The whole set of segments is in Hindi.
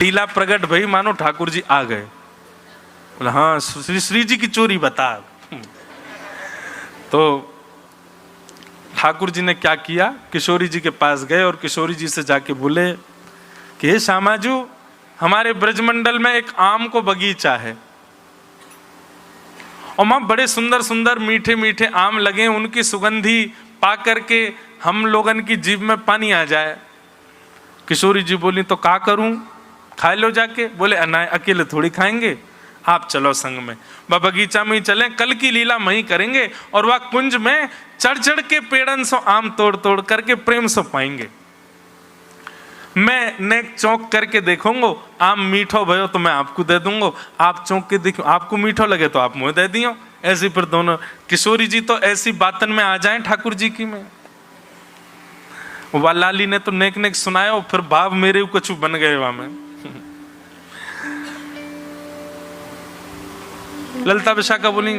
लीला प्रकट भई, मानो ठाकुर जी आ गए। बोला हाँ श्री जी की चोरी बता। तो ठाकुर जी ने क्या किया, किशोरी जी के पास गए और किशोरी जी से जाके बोले कि हे श्यामाजू, हमारे ब्रजमंडल में एक आम को बगीचा है और वहां बड़े सुंदर सुंदर मीठे मीठे आम लगे, उनकी सुगंधी पा करके हम लोगन की जीभ में पानी आ जाए। किशोरी जी बोली तो क्या करूं, खा लो जाके। बोले अनाय अकेले थोड़ी खाएंगे, आप चलो संग में, वह बगीचा में ही चले, कल की लीला वहीं करेंगे और वह कुंज में चढ़ चढ़ के पेड़न सो आम तोड़ तोड़ करके प्रेम से पाएंगे। मैं नेक चौंक करके देखूंगो, आम मीठो भयो तो मैं आपको दे दूंगो, आप चौंक के देखो, आपको मीठो लगे तो आप मुझे दे दियो। ऐसी फिर दोनों किशोरी जी तो ऐसी बातन में आ जाएं ठाकुर जी की में। लाली ने तो नेक नेक सुनाया और फिर भाव मेरे कुछ बन गए वहां में। ललिता विशाखा बोली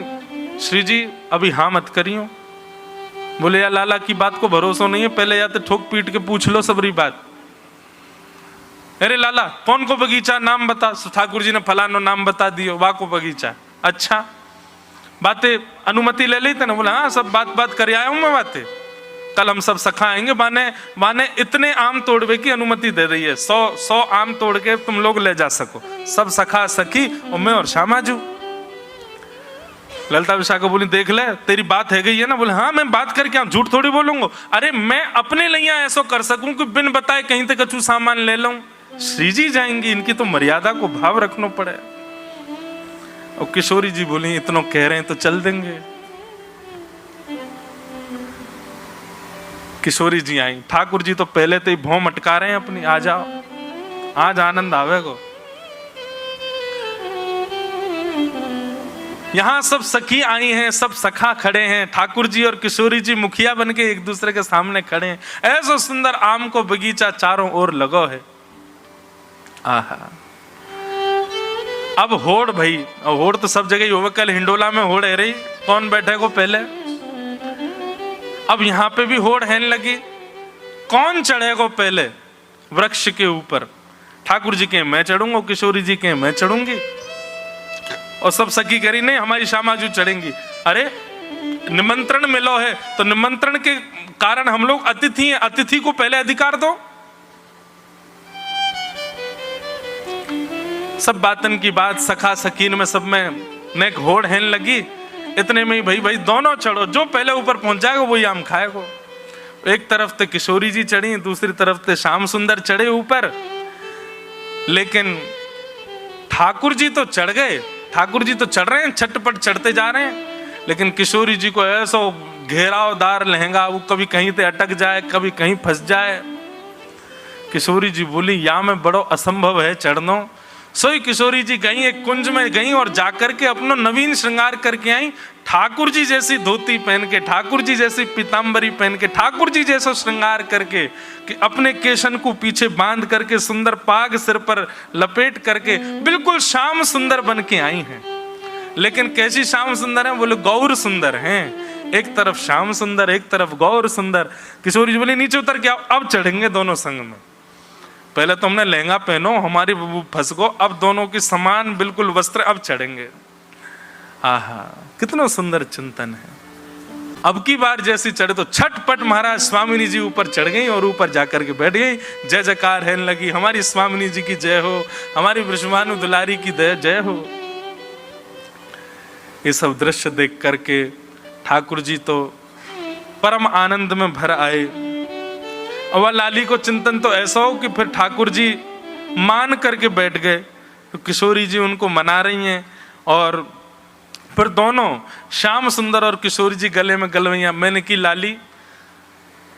श्री जी अभी हाँ मत करियो। बोले या लाला की बात को भरोसा नहीं है, पहले या तो ठोक पीट के पूछ लो सबरी बात। अरे लाला कौन को बगीचा, नाम बता। ठाकुर जी ने फलानो नाम बता दियो, वाह को बगीचा। अच्छा बातें अनुमति ले ली थे ना। बोला हाँ सब बात कर आया हूं मैं बातें, कल हम सब सखा आएंगे, बाने इतने आम तोड़वे की अनुमति दे रही है, 100 आम तोड़ के तुम लोग ले जा सको, सब सखा सखी और मैं और श्यामाजू। ललिता विशाखा बोली देख ले तेरी बात है गई है ना। बोले हाँ मैं बात करके आऊं, झूठ थोड़ी बोलूंगा। अरे मैं अपने लिए ऐसा कर सकूं कि बिन बताए कहीं तक कछु सामान ले लूं, श्री जी जाएंगी, इनकी तो मर्यादा को भाव रखना पड़े। और किशोरी जी बोली इतना कह रहे हैं तो चल देंगे। किशोरी जी आई, ठाकुर जी तो पहले तो ही भौं मटका रहे हैं अपनी, आ जाओ आज आनंद आवेगो। यहां सब सखी आई हैं, सब सखा खड़े हैं, ठाकुर जी और किशोरी जी मुखिया बन के एक दूसरे के सामने खड़े हैं। ऐसा सुंदर आम को बगीचा चारों ओर लगो है। आहा अब होड़ भाई, होड़ तो सब जगह ही, कल हिंडोला में होड़ है रही, कौन बैठे को पहले, अब यहां पे भी होड़ है लगी, कौन चढ़ेगा पहले वृक्ष के ऊपर। ठाकुर जी के मैं चढ़ूंगा, किशोरी जी के मैं चढ़ूंगी, और सब सखी करी नहीं हमारी श्यामाजू चढ़ेंगी। अरे निमंत्रण मिलो है तो निमंत्रण के कारण हम लोग अतिथि हैं, अतिथि को पहले अधिकार दो। सब बातन की बात सखा सकीन में सब में नेक होड़ हैन लगी। इतने में ही भाई दोनों चढ़ो, जो पहले ऊपर पहुंच जाएगा वही आम खाएगा। एक तरफ से किशोरी जी चढ़ी, दूसरी तरफ से श्याम सुंदर चढ़े ऊपर। लेकिन ठाकुर जी तो चढ़ गए, ठाकुर जी तो चढ़ रहे हैं, छटपट चढ़ते जा रहे हैं, लेकिन किशोरी जी को ऐसा घेरावदार लहंगा, वो कभी कहीं पे अटक जाए, कभी कहीं फंस जाए। किशोरी जी बोली या में बड़ो असंभव है चढ़ना। सोई किशोरी जी गई, एक कुंज में गई और जाकर के अपना नवीन श्रृंगार करके आई। ठाकुर जी जैसी धोती पहन के, ठाकुर जी जैसी पीतांबरी पहन के, ठाकुर जी जैसा श्रृंगार करके, कि अपने केशन को पीछे बांध करके, सुंदर पाग सिर पर लपेट करके बिल्कुल श्याम सुंदर बन के आई हैं। लेकिन कैसी श्याम सुंदर है, बोले गौर सुंदर हैं। एक तरफ श्याम सुंदर, एक तरफ गौर सुंदर। किशोरी जी बोले नीचे उतर के आओ, अब चढ़ेंगे दोनों संग में। पहले तो हमने लहंगा पहनो, हमारी फंस गो, अब दोनों की समान बिल्कुल वस्त्र, अब चढ़ेंगे। आहा कितना सुंदर चिंतन है। अब की बार जैसी चढ़े तो छटपट महाराज स्वामिनी जी ऊपर चढ़ गई और ऊपर जाकर के बैठ गई। जय जयकार है लगी, हमारी स्वामिनी जी की जय हो, हमारी वृषभानु दुलारी की जय हो। ये सब दृश्य देख करके ठाकुर जी तो परम आनंद में भर आए। और लाली को चिंतन तो ऐसा हो कि फिर ठाकुर जी मान करके बैठ गए, तो किशोरी जी उनको मना रही हैं और फिर दोनों श्याम सुंदर और किशोरी जी गले में गलवैया। मैंने की लाली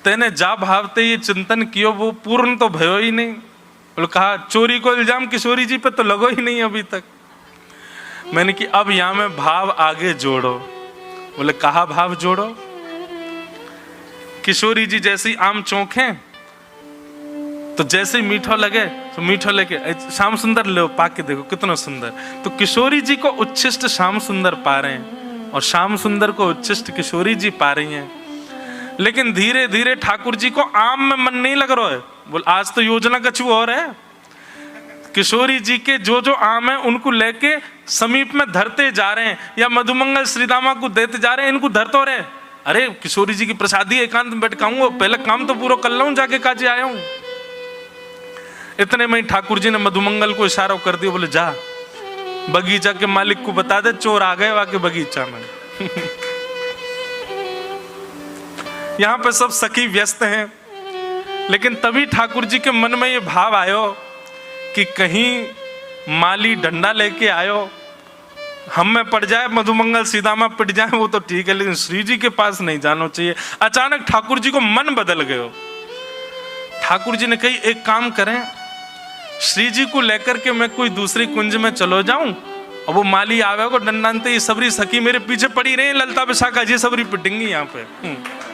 तेने जा भावते ये चिंतन कियो, वो पूर्ण तो भयो ही नहीं। बोले कहा चोरी को इल्जाम किशोरी जी पे तो लगो ही नहीं अभी तक। मैंने कि अब यहां में भाव आगे जोड़ो। बोले कहा भाव जोड़ो। किशोरी जी जैसी आम चौंके तो जैसे मीठो लगे तो मीठो लेके श्याम सुंदर लो पाके देखो कितना सुंदर। तो किशोरी जी को उच्छिष्ट श्याम सुंदर पा रहे हैं और श्याम सुंदर को उच्छिष्ट किशोरी जी पा रही हैं। लेकिन धीरे धीरे ठाकुर जी को आम में मन नहीं लग रहा है। बोल आज तो योजना कछु और है। किशोरी जी के जो जो आम है उनको लेके समीप में धरते जा रहे हैं, या मधुमंगल श्रीदामा को देते जा रहे हैं, इनको धर तो रहे। अरे किशोरी जी की प्रसादी एकांत में बैठ खाऊंगा, पहले काम तो पूरा कर लूं, जाके काजे आया हूं। इतने में ठाकुर जी ने मधुमंगल को इशारा कर दिया, बोले जा बगीचा के मालिक को बता दे चोर आ गए वाके बगीचा में। यहां पे सब सखी व्यस्त हैं, लेकिन तभी ठाकुर जी के मन में ये भाव आयो कि कहीं माली डंडा लेके आयो, हम में पड़ जाए, मधुमंगल सीदामा पिट जाए वो तो ठीक है, लेकिन श्री जी के पास नहीं जाना चाहिए। अचानक ठाकुर जी को मन बदल गयो। ठाकुर जी ने कही एक काम करें, श्री जी को लेकर के मैं कोई दूसरी कुंज में चलो जाऊं, और वो माली आवेगा डंडानते, ये सबरी सखी मेरे पीछे पड़ी रही, ललता विशाखा जी सबरी पिटेंगी यहाँ पे।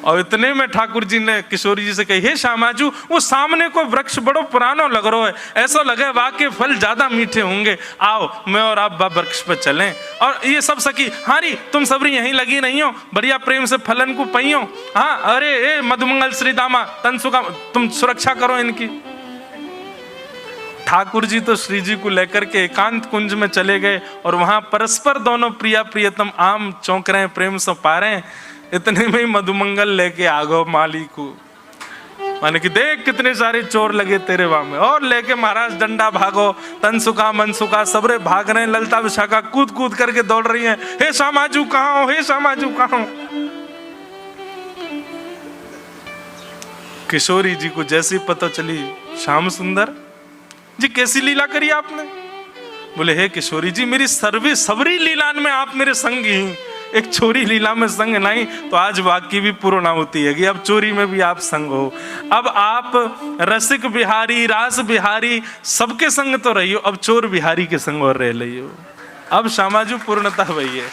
और इतने में ठाकुर जी ने किशोरी जी से कही, हे श्यामाजू, वो सामने को वृक्ष बड़ो पुराना लग रहा है, ऐसा लगे वाकई फल ज्यादा मीठे होंगे, आओ मैं और आप वृक्ष पर चलें। और ये सब सखी, हाँ री तुम सबरी यहीं लगी नहीं हो, बढ़िया प्रेम से फलन को पइयो, हाँ अरे ए मधुमंगल श्रीदामा तनसुका तुम सुरक्षा करो इनकी। ठाकुर जी तो श्री जी को लेकर के एकांत कुंज में चले गए, और वहां परस्पर दोनों प्रिया प्रियतम आम चौंक रहे हैं, प्रेम से पा रहे हैं। इतने में ही मधुमंगल लेके आ गो माली को, माने कि देख कितने सारे चोर लगे तेरे वहां में, और लेके महाराज डंडा भागो, तनसुका मनसुका सबरे भाग रहे हैं, ललता विशाखा कूद कूद करके दौड़ रही हैं, हे श्यामाजू कहाँ हो, हे श्यामाजू कहाँ हो। किशोरी जी को जैसी पता चली, श्याम सुंदर जी कैसी लीला करी आपने? बोले हे किशोरी जी, मेरी सर्वी सबरी लीलान में आप मेरे संग ही, एक चोरी लीला में संग नहीं तो आज वाक्य भी पूर्ण होती है कि अब चोरी में भी आप संग हो। अब आप रसिक बिहारी, रास बिहारी सबके संग तो रही हो, अब चोर बिहारी के संग और रह रही हो। अब श्यामाजू पूर्णता वही है।